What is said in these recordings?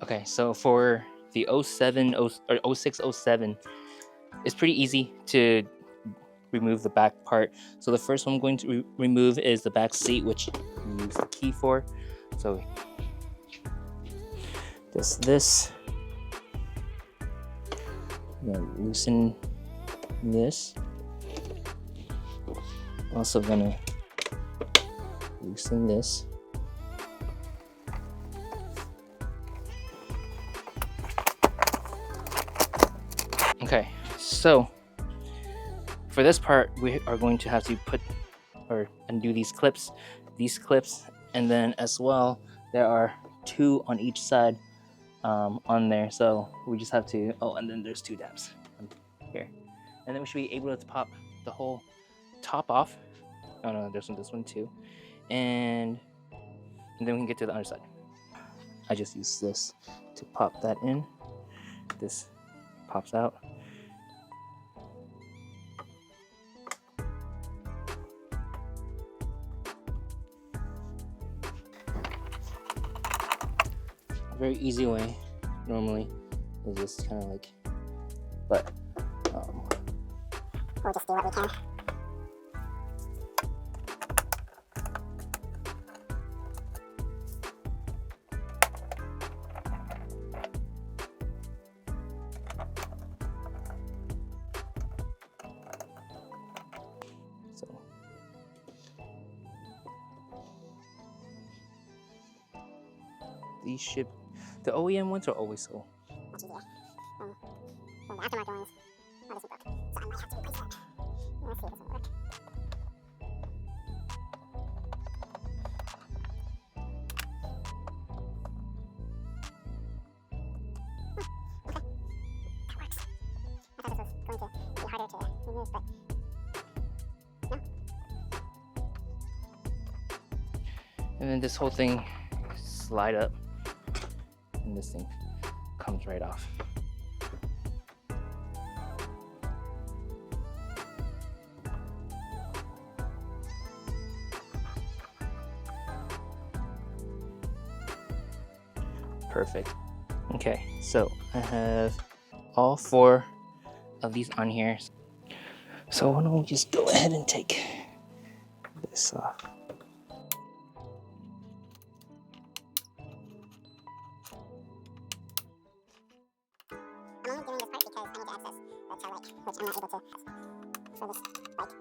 Okay, so for the 07 or 06 07, it's pretty easy to remove the back part. So the first one I'm going to remove is the back seat, which you use the key for. So this I'm gonna loosen this. Also gonna loosen this. Okay, so for this part, we are going to have to put or undo these clips, and then as well, there are 2 on each side on there. So we just have to, oh, and then there's 2 dabs here. And then we should be able to pop the whole top off. Oh no, there's this one too. And then we can get to the other side. I just use this to pop that in. This pops out. A very easy way normally is just kind of like, but we'll just do what we can. So these should, the OEM ones are always so much easier. The aftermarket ones, oh, this one broke, so I might have to replace that. Let's see if this will work. Okay, that works. I thought this was going to be harder to remove, but no. and then this whole thing slide up and this thing comes right off. Perfect. Okay, so I have all 4 of these on here. So why don't we just go ahead and take this off. I'm only doing this part because I need to access the taillight, which I'm not able to for this bike.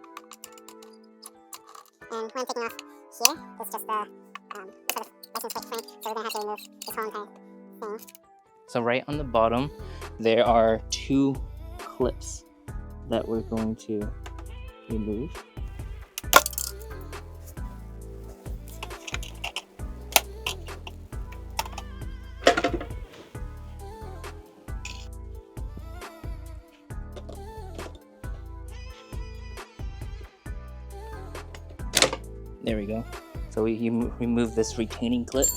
And when I'm taking off here, it's just the license plate frame, so we're going to have to remove this whole entire thing. So right on the bottom, there are 2 clips that we're going to remove. There we go. So we remove this retaining clip.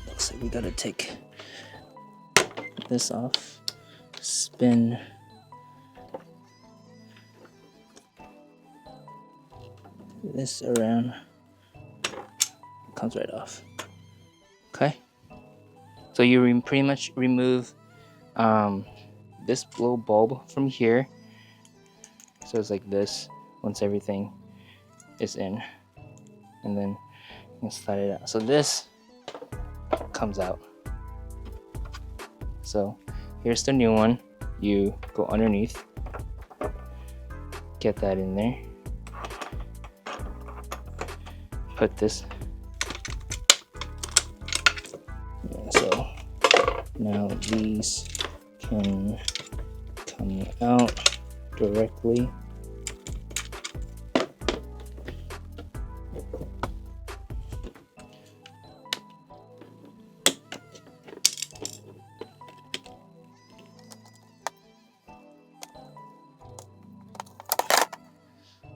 Looks like we gotta take this off, spin this around, comes right off. Okay, so you pretty much remove this little bulb from here, so it's like this once everything is in, and then you can slide it out. So this comes out. So here's the new one. You go underneath, get that in there, put this. So now these can come out directly.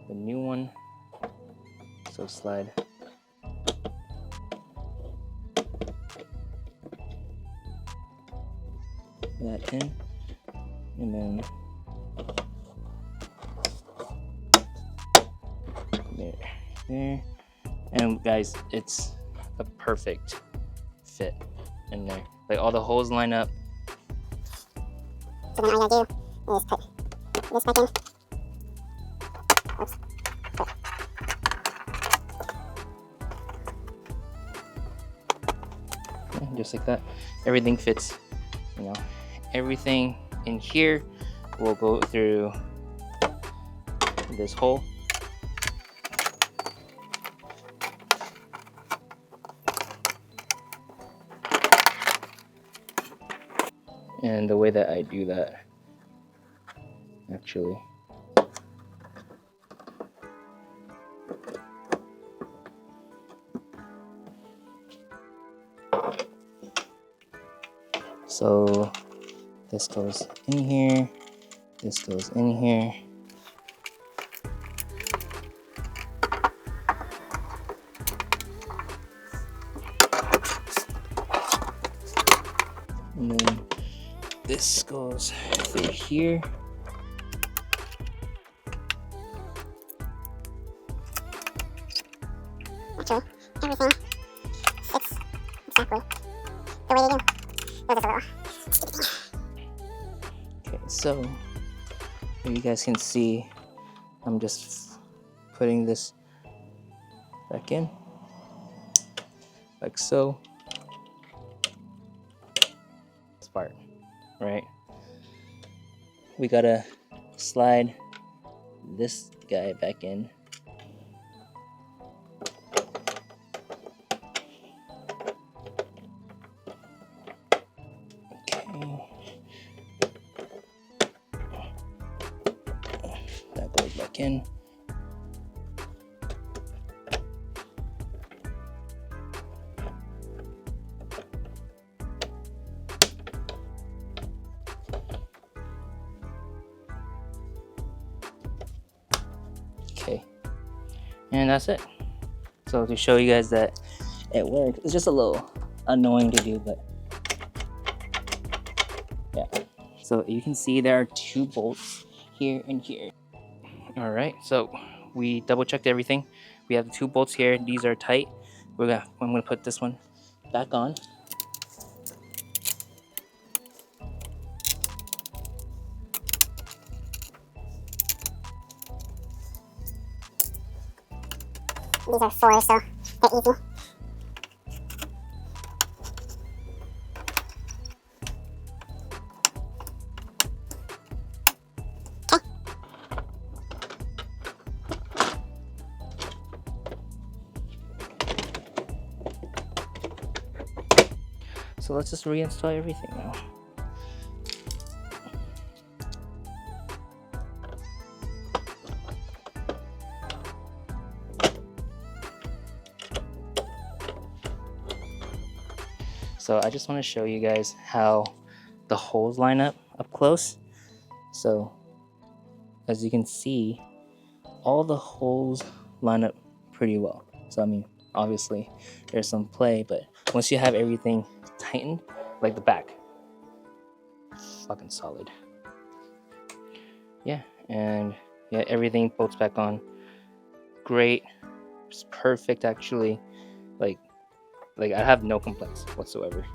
The new one, so slide that in, and then there, and guys, it's a perfect fit in there. like all the holes line up. So then all you gotta do is put this back in. Oops. Yeah, just like that. Everything fits, you know. Everything in here will go through this hole. And the way that I do that, actually, so this goes in here, this goes in here. And then this goes through here. Actually, everything fits exactly the way they do. There's just a little. Okay, so here you guys can see I'm just putting this back in, like so. This part, right? We gotta slide this guy back in. That goes back in. Okay, and that's it. So to show you guys that it works, it's just a little annoying to do, but yeah. So you can see there are 2 bolts here and here. All right, so we double checked everything. We have the 2 bolts here. These are tight. I'm gonna put this one back on. These are 4, so they're easy. So let's just reinstall everything now. So I just want to show you guys how the holes line up close. So as you can see, all the holes line up pretty well. So I mean, obviously there's some play, but once you have everything tightened, like the back, fucking solid. Yeah, and yeah, everything bolts back on. Great, it's perfect actually. Like I have no complaints whatsoever.